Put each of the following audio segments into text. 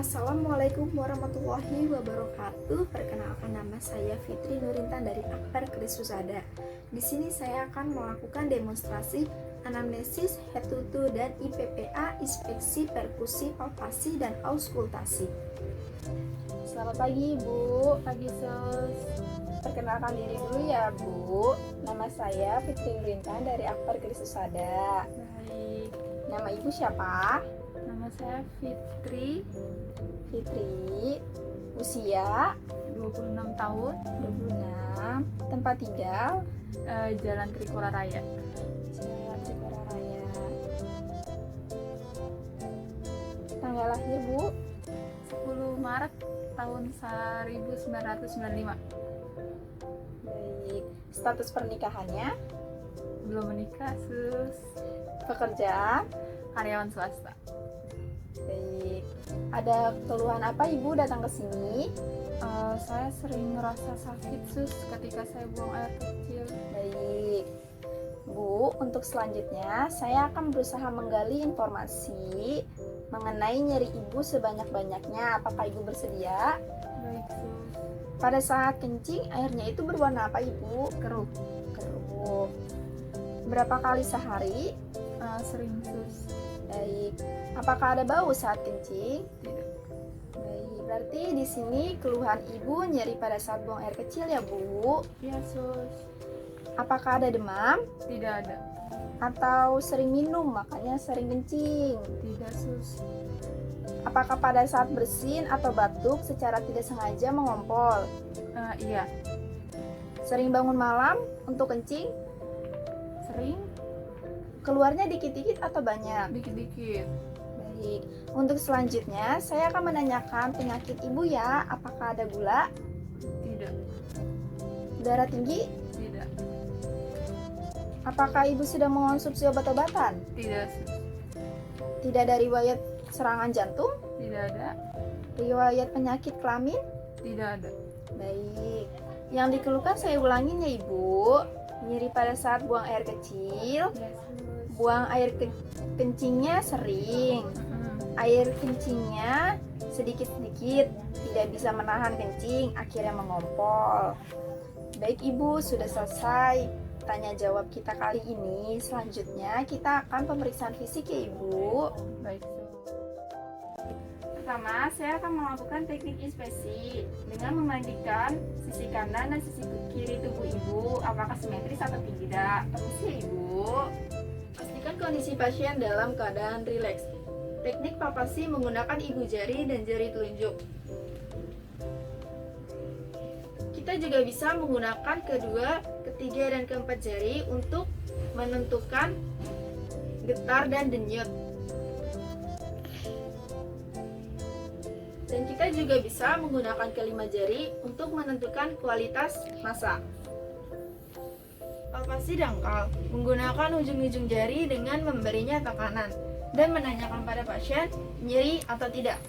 Assalamualaikum warahmatullahi wabarakatuh. Perkenalkan, nama saya Fitri Nurintan dari Akbar Krisusada. Di sini saya akan melakukan demonstrasi anamnesis, hetutu, dan IPPA, inspeksi, perkusi, palpasi, dan auskultasi. Selamat pagi, Bu. Pagi, Sus. Perkenalkan diri dulu ya, Bu. Nama saya Fitri Nurintan dari Akbar Krisusada. Baik, Nama Ibu siapa? nama saya Fitri, Fitri. Usia 26 tahun, 26. Tempat tinggal Jalan Trikora Raya. Jalan Cikora Raya. Tanggal lahir, Bu? 10 Maret tahun 1995. Baik. Status pernikahannya? Belum menikah, Sus. Pekerjaan? Karyawan swasta. Baik. Ada keluhan apa Ibu datang ke sini? Saya sering ngerasa sakit, Sus, ketika saya buang air kecil. Baik. Bu, untuk selanjutnya saya akan berusaha menggali informasi mengenai nyeri Ibu sebanyak-banyaknya. Apakah Ibu bersedia? Baik, Sus. Pada saat kencing, airnya itu berwarna apa Ibu? Keruh. Keruh. Berapa kali sehari? Sering, Sus. Baik. Apakah ada bau saat kencing? Tidak. Baik. Berarti di sini keluhan Ibu nyeri pada saat buang air kecil ya, Bu? Ya, Sus. Apakah ada demam? Tidak ada. Atau sering minum makanya sering kencing? Tidak, Sus. Apakah pada saat bersin atau batuk secara tidak sengaja mengompol? Iya. Sering bangun malam untuk kencing? Sering, Keluarnya dikit-dikit atau banyak? dikit-dikit. Baik. Untuk selanjutnya, saya akan menanyakan penyakit Ibu ya. Apakah ada gula? Tidak. Darah tinggi? Tidak. Apakah Ibu sudah mengonsumsi obat-obatan? Tidak, Sus. Tidak ada riwayat serangan jantung? Tidak ada. Riwayat penyakit kelamin? Tidak ada. Baik. Yang dikeluhkan saya ulangin ya Ibu. Nyeri pada saat buang air kecil. Ya, Sus. Buang air kencingnya sering. Air kencingnya sedikit-sedikit, tidak bisa menahan kencing, akhirnya mengompol. Baik Ibu, sudah selesai tanya jawab kita kali ini. Selanjutnya kita akan pemeriksaan fisik ya Ibu. Baik, Sus. Pertama, saya akan melakukan teknik inspeksi dengan memandikan sisi kanan dan sisi kiri tubuh Ibu, apakah simetris atau tidak. Permisi ya Ibu. Pastikan kondisi pasien dalam keadaan rileks. Teknik palpasi menggunakan ibu jari dan jari telunjuk. Kita juga bisa menggunakan kedua, ketiga, dan keempat jari untuk menentukan getar dan denyut. Dan kita juga bisa menggunakan kelima jari untuk menentukan kualitas massa. Palpasi dangkal menggunakan ujung-ujung jari dengan memberinya tekanan dan menanyakan pada pasien nyeri atau tidak.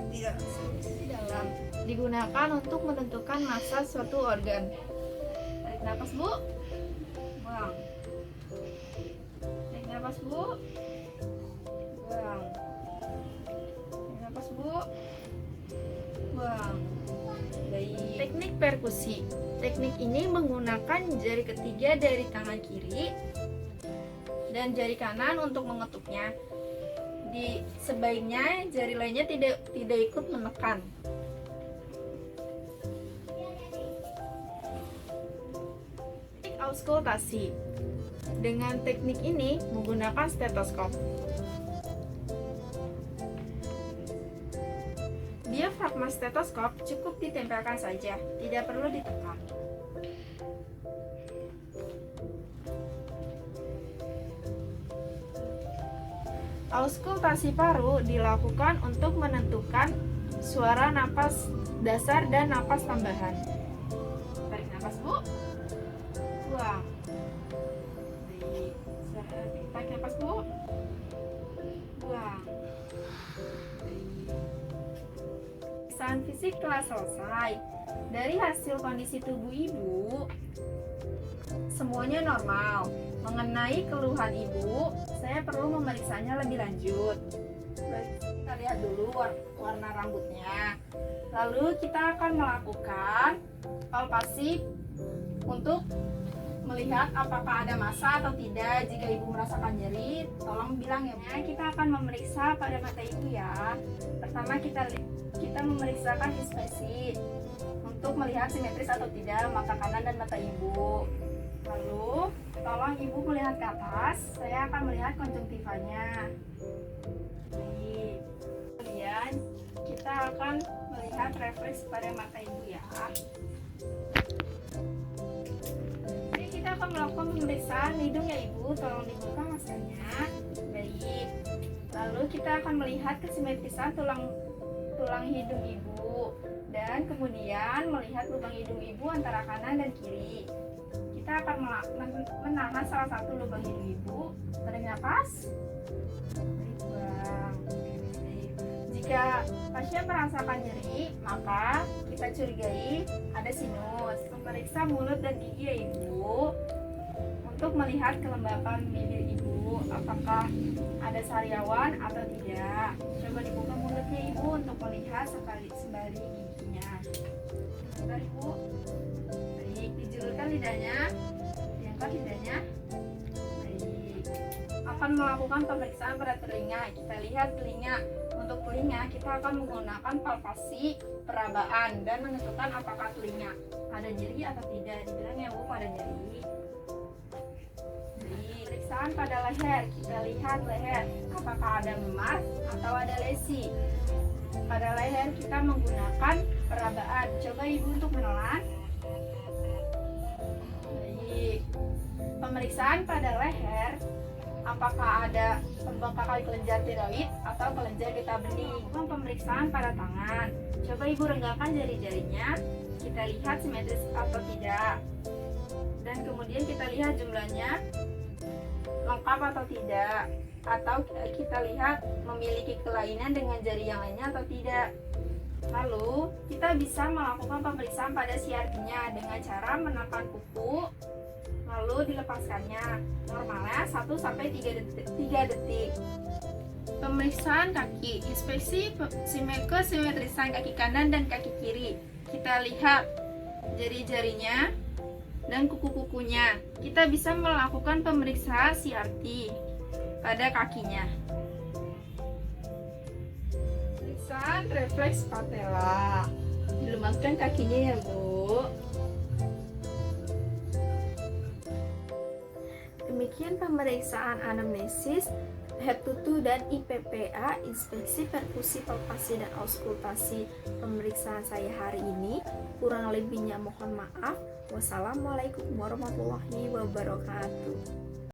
Tidak. Di dalam digunakan untuk menentukan massa suatu organ. Tarik nafas Bu. Buang. Tarik nafas Bu. Buang. Tarik nafas Bu. Buang. Baik. Teknik perkusi. Teknik ini menggunakan jari ketiga dari tangan kiri dan jari kanan untuk mengetuknya. Sebaiknya jari lainnya tidak ikut menekan. Teknik auskultasi. Dengan teknik ini menggunakan stetoskop. Diafragma stetoskop cukup ditempelkan saja, tidak perlu ditekan. Auskultasi paru dilakukan untuk menentukan suara napas dasar dan napas tambahan. Tarik napas Bu. Buang. Baik. Tarik napas Bu. Buang. Pemeriksaan fisik telah selesai. Dari hasil kondisi tubuh Ibu, semuanya normal. Mengenai keluhan ibu, saya perlu memeriksanya lebih lanjut. Baik, kita lihat dulu warna rambutnya. Lalu kita akan melakukan palpasi untuk melihat apakah ada massa atau tidak. Jika ibu merasakan nyeri, tolong bilang ya. Kita akan memeriksa pada mata ibu ya. Pertama kita memeriksakan ekspresi untuk melihat simetris atau tidak mata kanan dan mata ibu. Lalu tolong ibu melihat ke atas, saya akan melihat konjungtivanya. Kemudian kita akan melihat refleks pada mata ibu ya. Jadi kita akan melakukan pemeriksaan hidung ya ibu, tolong dibuka maskernya. Baik. Lalu kita akan melihat kesimetrisan tulang hidung ibu dan kemudian melihat lubang hidung ibu antara kanan dan kiri. Kita akan menahan salah satu lubang hidung ibu. Tarik nafas. Buang. Jika pasien merasakan nyeri, maka kita curigai ada sinus. Memeriksa mulut dan gigi ya ibu untuk melihat kelembapan bibir ibu, apakah ada sariawan atau tidak. Coba dibuka mulutnya ibu untuk melihat sembari giginya. Sebentar ibu. Baik, dijulurkan lidahnya, diangkat lidahnya. Baik. Akan melakukan pemeriksaan pada telinga. Kita lihat telinga. Untuk telinga kita akan menggunakan palpasi perabaan dan menentukan apakah telinga ada nyeri atau tidak. Dibilang ya bu, ada nyeri. Pemeriksaan pada leher, kita lihat leher apakah ada memar atau ada lesi. Pada leher kita menggunakan perabaan. Coba ibu untuk menelan. Baik. Pemeriksaan pada leher, apakah ada pembengkakan kelenjar tiroid atau kelenjar getah bening. Pemeriksaan pada tangan, coba ibu renggangkan jari-jarinya, kita lihat simetris atau tidak. Dan kemudian kita lihat jumlahnya lengkap atau tidak, atau kita lihat memiliki kelainan dengan jari yang lainnya atau tidak. Lalu kita bisa melakukan pemeriksaan pada siartinya dengan cara menekan kuku lalu dilepaskannya. Normalnya 1-3 detik. Pemeriksaan kaki, inspeksi kesimetrisan kaki kanan dan kaki kiri. Kita lihat jari-jarinya dan kuku-kukunya. Kita bisa melakukan pemeriksaan CRT pada kakinya. Pemeriksaan refleks patella. Dilemaskan kakinya ya bu. Demikian pemeriksaan anamnesis, head to toe dan IPPA, inspeksi perkusi, palpasi dan auskultasi pemeriksaan saya hari ini. Kurang lebihnya mohon maaf. Wassalamualaikum warahmatullahi wabarakatuh.